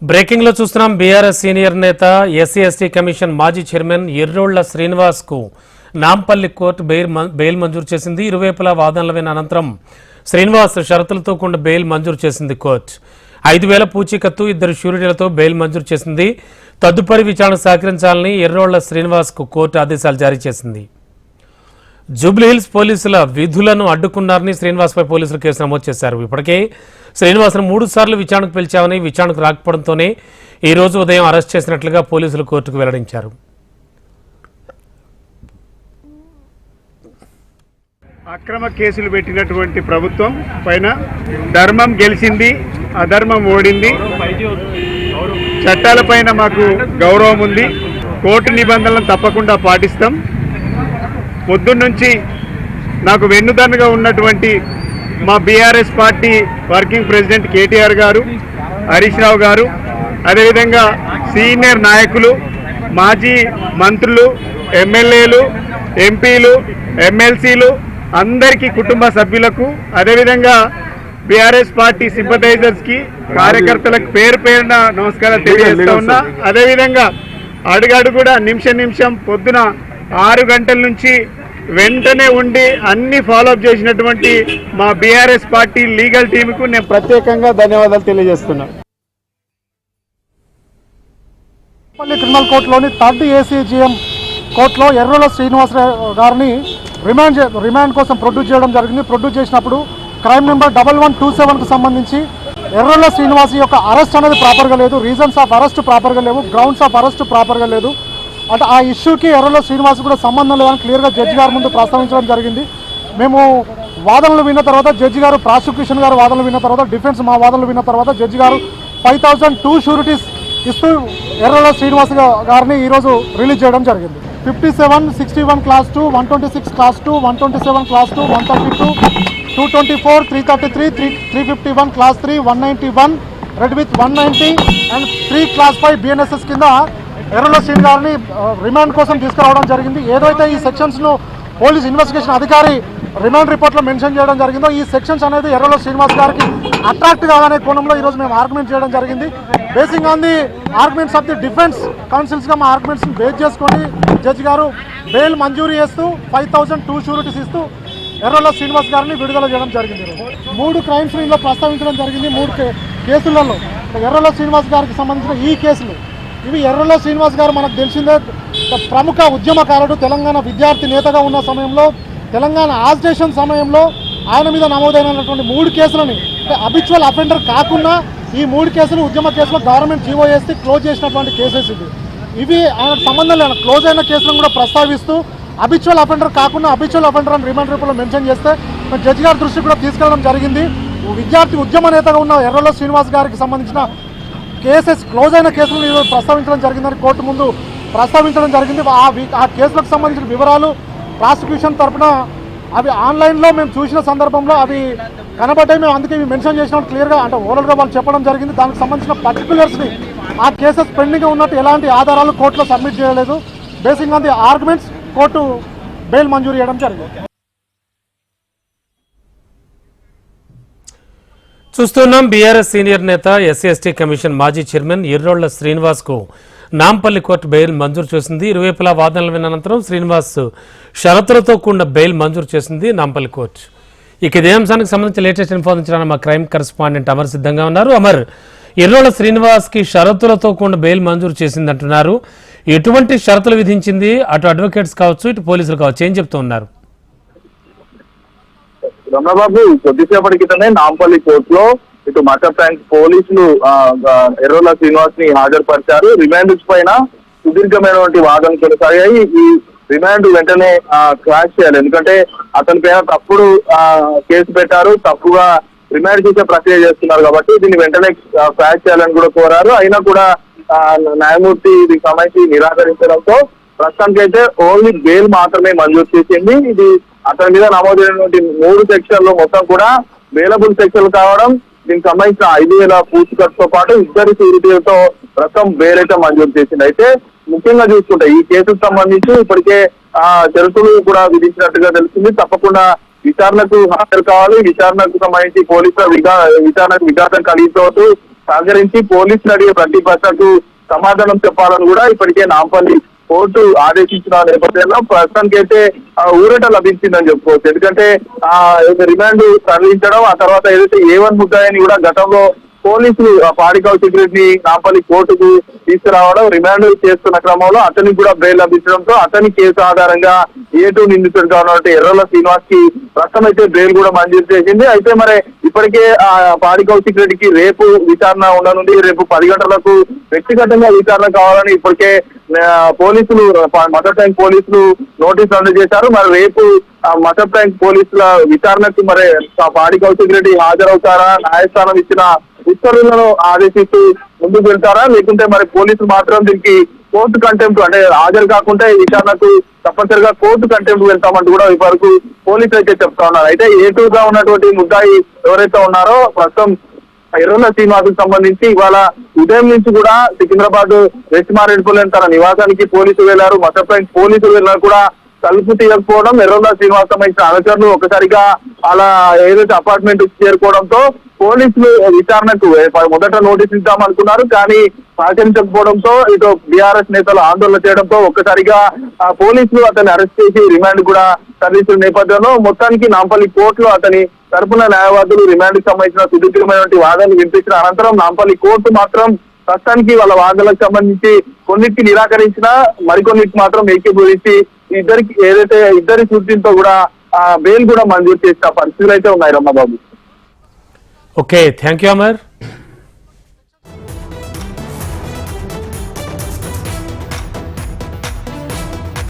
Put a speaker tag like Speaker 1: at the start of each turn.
Speaker 1: Breaking లో చూస్తున్నాం. BRS senior నేత ఎస్సీ ఎస్టీ కమిషన్ మాజీ చైర్మన్ ఎర్రోళ్ల శ్రీనివాస్ కు నాంపల్లి కోర్టు బెయిల్ మంజూరు చేసింది. ఇరువైపులా వాదనల విన్న అనంతరం శ్రీనివాస్ షరతులతో కూడిన బెయిల్ మంజూరు చేసింది కోర్టు. 5,000 పూచీకత్తు, 2 షూరిటీలతో బెయిల్ మంజూరు చేసింది. తదుపరి విచారణ సహకరించాలని ఎర్రోళ్ల శ్రీనివాస్ కు కోర్టు ఆదేశాలు జారీ చేసింది. జూబ్లీహిల్స్ పోలీసుల విధులను అడ్డుకున్నారని శ్రీనివాస్పై పోలీసులు కేసు నమోదు చేశారు. ఇప్పటికే శ్రీనివాస్ను 3 సార్లు విచారణకు పిలిచామని, విచారణకు రాకపోవడంతోనే ఈ రోజు ఉదయం అరెస్ట్ చేసినట్లుగా పోలీసులు కోర్టుకు వెల్లడించారు.
Speaker 2: అక్రమ కేసులు పెట్టినటువంటి ప్రభుత్వం పైన ధర్మం గెలిచింది, అధర్మం ఓడింది. చట్టాలపైన మాకు గౌరవం ఉంది. కోర్టు నిబంధనలను తప్పకుండా పాటిస్తాం. పొద్దున్నుంచి నాకు వెన్నుదన్నుగా ఉన్నటువంటి మా BRS party working president KTR గారు, హరీష్ రావు గారు, అదేవిధంగా సీనియర్ నాయకులు, మాజీ మంత్రులు, ఎమ్మెల్యేలు, ఎంపీలు, ఎమ్మెల్సీలు, అందరికీ కుటుంబ సభ్యులకు, అదేవిధంగా బీఆర్ఎస్ పార్టీ సింపథైజర్స్కి, కార్యకర్తలకు పేరు పేరున నమస్కారం తెలియజేస్తా ఉన్నా. అదేవిధంగా అడుగడు కూడా నిమిషం పొద్దున 6 గంటల నుంచి వెంటనే ఉండి అన్ని ఫాలోఅప్ చేసినటువంటి మా బీఆర్ఎస్ పార్టీ లీగల్ టీంకు నేను ప్రత్యేకంగా ధన్యవాదాలు తెలియజేస్తున్నాను.
Speaker 3: క్రిమినల్ కోర్టులోని 3rd ACGM కోర్టులో ఎర్రోళ్ల శ్రీనివాస్ గారిని రిమాండ్ కోసం ప్రొడ్యూస్ చేయడం జరిగింది. ప్రొడ్యూస్ చేసినప్పుడు క్రైమ్ నెంబర్ 1127కు సంబంధించి ఎర్రోళ్ల శ్రీనివాస్ యొక్క అరెస్ట్ అనేది ప్రాపర్గా లేదు, రీజన్స్ ఆఫ్ అరెస్ట్ ప్రాపర్గా లేవు, గ్రౌండ్స్ ఆఫ్ అరెస్ట్ ప్రాపర్గా లేదు. అంటే ఆ ఇష్యూకి ఎర్రోళ్ల శ్రీనివాస్ కూడా సంబంధం లేదని క్లియర్గా జడ్జి గారి ముందు ప్రస్తావించడం జరిగింది. మేము వాదనలు విన్న తర్వాత, జడ్జి గారు, ప్రాసిక్యూషన్ గారు వాదనలు విన్న తర్వాత, డిఫెన్స్ మా వాదనలు విన్న తర్వాత జడ్జి గారు 5,002 షూరిటీస్ ఇస్తూ ఎర్రోళ్ల శ్రీనివాస్ గారిని ఈరోజు రిలీజ్ చేయడం జరిగింది. 57, 61 class 2, 126 class 2, 127 class 2, 132, 224, 333, 351 class 3, 191 red with 190 and 3 class 5 BNSS కింద ఎర్రోళ్ల శ్రీనివాస్ గారిని రిమాండ్ కోసం తీసుకురావడం జరిగింది. ఏదైతే ఈ సెక్షన్స్ను పోలీస్ ఇన్వెస్టిగేషన్ అధికారి రిమాండ్ రిపోర్ట్లో మెన్షన్ చేయడం జరిగిందో, ఈ సెక్షన్స్ అనేది ఎర్రోళ్ల శ్రీనివాస్ గారికి అట్రాక్ట్ కాదనే కోణంలో ఈరోజు మేము ఆర్గ్యుమెంట్ చేయడం జరిగింది. Basing on the arguments of the defence కౌన్సిల్స్గా మా ఆర్గ్యుమెంట్స్ని బేస్ చేసుకొని జడ్జి గారు బెయిల్ మంజూరు చేస్తూ 5,002 షూరిటీస్ ఇస్తూ ఎర్రోళ్ల శ్రీనివాస్ గారిని విడుదల చేయడం జరిగింది. 3 క్రైమ్స్ ఇందులో ప్రస్తావించడం జరిగింది. 3 కేసులలో ఎర్రోళ్ల శ్రీనివాస్ గారికి సంబంధించిన ఈ కేసులు ఇవి. ఎర్రోళ్ల శ్రీనివాస్ గారు మనకు తెలిసిందే ప్రముఖ ఉద్యమకారుడు. తెలంగాణ విద్యార్థి నేతగా ఉన్న సమయంలో, తెలంగాణ ఆజిటేషన్ సమయంలో ఆయన మీద నమోదైనటువంటి 3 కేసులని, అబిచువల్ అఫెండర్ కాకుండా ఈ 3 కేసులు ఉద్యమ కేసులో గవర్నమెంట్ జీవో వేసి క్లోజ్ చేసినటువంటి కేసెస్ ఇవి ఆయనకు సంబంధం లేని క్లోజ్ అయిన కేసులను కూడా ప్రస్తావిస్తూ అబిచువల్ అఫెండర్ కాకుండా అబిచువల్ అఫెండర్ అని రిమాండ్ రిపోర్ట్లో మెన్షన్ చేస్తే జడ్జి గారి దృష్టి కూడా తీసుకెళ్లడం జరిగింది. విద్యార్థి ఉద్యమ నేతగా ఉన్న ఎర్రోళ్ల శ్రీనివాస్ గారికి సంబంధించిన కేసెస్, క్లోజ్ అయిన కేసులను ఈరోజు ప్రస్తావించడం జరిగిందని కోర్టు ముందు ప్రస్తావించడం జరిగింది. ఆ కేసులకు సంబంధించిన వివరాలు ప్రాసిక్యూషన్ తరఫున అవి ఆన్లైన్లో మేము చూసిన సందర్భంలో అవి కనబడ్డాయి. మేము అందుకే ఇవి మెన్షన్ చేసినట్టు క్లియర్గా, అంటే ఓవరాల్గా వాళ్ళు చెప్పడం జరిగింది. దానికి సంబంధించిన పర్టికులర్స్ని, ఆ కేసెస్ పెండింగ్గా ఉన్నట్టు ఎలాంటి ఆధారాలు కోర్టులో సబ్మిట్ చేయలేదు. Basing on the arguments court bail మంజూరు చేయడం జరిగింది.
Speaker 1: చూస్తున్నాం. బీఆర్ఎస్ సీనియర్ నేత ఎస్సీ ఎస్టీ కమిషన్ మాజీ చైర్మన్ ఎర్రోళ్ల శ్రీనివాస్ కు నాంపల్లి కోర్టు బెయిల్ మంజూరు చేసింది. ఇరువైపులా వాదనలు విన్న అనంతరం శ్రీనివాస్ షరతులతో కూడిన బెయిల్ మంజూరు చేసింది నాంపల్లి కోర్టు. ఇక ఇదే అంశానికి సంబంధించి లేటెస్ట్ ఇన్ఫర్మేషన్ మా క్రైమ్ కరెస్పాండెంట్ అమర్ సిద్ధంగా ఉన్నారు. అమర్, ఎర్రోళ్ల శ్రీనివాస్ కి షరతులతో కూడిన బెయిల్ మంజూరు చేసింది అంటున్నారు. ఎటువంటి షరతులు విధించింది? అటు అడ్వకేట్స్ కావచ్చు, ఇటు పోలీసులు కావచ్చు, ఏం చెప్తూ ఉన్నారు?
Speaker 4: రమణబాబు, కొద్దిసేపటి క్రితమే నాంపల్లి కోర్టులో ఇటు మటర్ ట్యాంక్ పోలీసులు ఎర్రోళ్ల శ్రీనివాస్ ని హాజరుపరిచారు. రిమాండ్ పైన సుదీర్ఘమైనటువంటి వాదనలు కొనసాగాయి. ఈ రిమాండ్ వెంటనే క్రాష్ చేయాలి, ఎందుకంటే అతని పైన తప్పుడు కేసు పెట్టారు, తప్పుగా రిమాండ్ చేసే ప్రక్రియ చేస్తున్నారు కాబట్టి దీన్ని వెంటనే క్రాష్ చేయాలని కూడా కోరారు. అయినా కూడా న్యాయమూర్తి దీనికి సంబంధించి నిరాకరించడంతో ప్రస్తుతానికైతే ఓన్లీ బెయిల్ మాత్రమే మంజూరు చేసింది. ఇది అతని మీద నమోదైనటువంటి 3 సెక్షన్లు మొత్తం కూడా బెయిలబుల్ సెక్షన్లు కావడం, దీనికి సంబంధించిన 5,000 పూచీకత్తుతో పాటు 2 షూరిటీలతో ప్రస్తుతం బెయిల్ అయితే మంజూరు చేసింది. అయితే ముఖ్యంగా చూసుకుంటే ఈ కేసుకు సంబంధించి ఇప్పటికే షరతులు కూడా విధించినట్టుగా తెలిసింది. తప్పకుండా విచారణకు హాజరు కావాలి. విచారణకు సంబంధించి పోలీసుల విచారణకు విఘాతం కలిగించవద్దు, సహకరించి పోలీసులు అడిగే ప్రతి ప్రశ్నకు సమాధానం చెప్పాలని కూడా ఇప్పటికే నాంపల్లి కోర్టు ఆదేశించిన నేపథ్యంలో ప్రస్తుతానికి అయితే ఊరట లభించిందని చెప్పుకోవచ్చు. ఎందుకంటే రిమాండ్ తరలించడం, ఆ తర్వాత ఏదైతే A1 ముద్దాయని కూడా గతంలో పోలీసులు పాడికల్ సెక్యూరిటీ ని నాంపల్లి కోర్టుకు తీసుకురావడం, రిమాండ్ చేస్తున్న క్రమంలో అతనికి కూడా బెయిల్ లభించడంతో అతని కేసు ఆధారంగా A2 నిందితుడిగా ఉన్నటువంటి ఎర్రల శ్రీనివాస్ కి ప్రస్తుతం అయితే బెయిల్ కూడా మంజూరు చేసింది. అయితే మరి ఇప్పటికే పాడికల్ సెక్యూరిటీకి రేపు విచారణ ఉండనుంది. రేపు 10 గంటలకు వ్యక్తిగతంగా విచారణ కావాలని ఇప్పటికే పోలీసులు మదర్ ట్యాంక్ పోలీసులు నోటీసులు అందజేశారు. మరి రేపు మదర్ ట్యాంక్ పోలీసుల విచారణకు మరి పాడికల్ సెక్యూరిటీ హాజరవుతారా, న్యాయస్థానం ఇచ్చిన ఉత్తర్వులను ఆదేశిస్తూ ముందుకు వెళ్తారా, లేకుంటే మరి పోలీసులు మాత్రం దీనికి కోర్టు కంటెంప్ట్ అంటే హాజరు కాకుండా ఈ విచారణకు తప్పనిసరిగా కోర్టు కంటెంప్ట్ వెళ్తామంటూ కూడా వరకు పోలీసులు అయితే చెప్తా ఉన్నారు. అయితే A2 గా ఉన్నటువంటి ముద్దాయి ఎవరైతే ఉన్నారో ప్రస్తుతం ఎర్రల శ్రీనివాస్ సంబంధించి ఇవాళ ఉదయం నుంచి కూడా సికింద్రాబాద్ వెస్ట్ మారేడుపల్లి తన నివాసానికి పోలీసులు వెళ్లారు. మదర్ ట్యాంక్ పోలీసులు వెళ్ళినా కూడా తలుపు తీయకపోవడం, ఎర్రల శ్రీనివాస్ సంబంధించిన అనుచరులు ఒకసారిగా అలా ఏదైతే అపార్ట్మెంట్ చేరుకోవడంతో పోలీసులు విచారణకు మొదట నోటీస్ ఇద్దామనుకున్నారు. కానీ సహకరించకపోవడంతో ఇటు బీఆర్ఎస్ నేతలు ఆందోళన చేయడంతో ఒక్కసారిగా పోలీసులు అతన్ని అరెస్ట్ చేసి రిమాండ్ కూడా తరలించిన నేపథ్యంలో మొత్తానికి నాంపల్లి కోర్టులో అతని తరపున న్యాయవాదులు రిమాండ్ కి సంబంధించిన సుదీర్ఘమైనటువంటి వాదనలు వినిపించిన అనంతరం నాంపల్లి కోర్టు మాత్రం ప్రస్తుతానికి వాళ్ళ వాదనలకు సంబంధించి కొన్నిటికి నిరాకరించినా మరికొన్నిటికి మాత్రం ఏకీభవించి ఇద్దరికి ఏదైతే ఇద్దరి సూచనతో కూడా బెయిల్ కూడా మంజూరు చేసిన పరిస్థితులు అయితే ఉన్నాయి Rammababu.
Speaker 1: Okay, thank you Amar.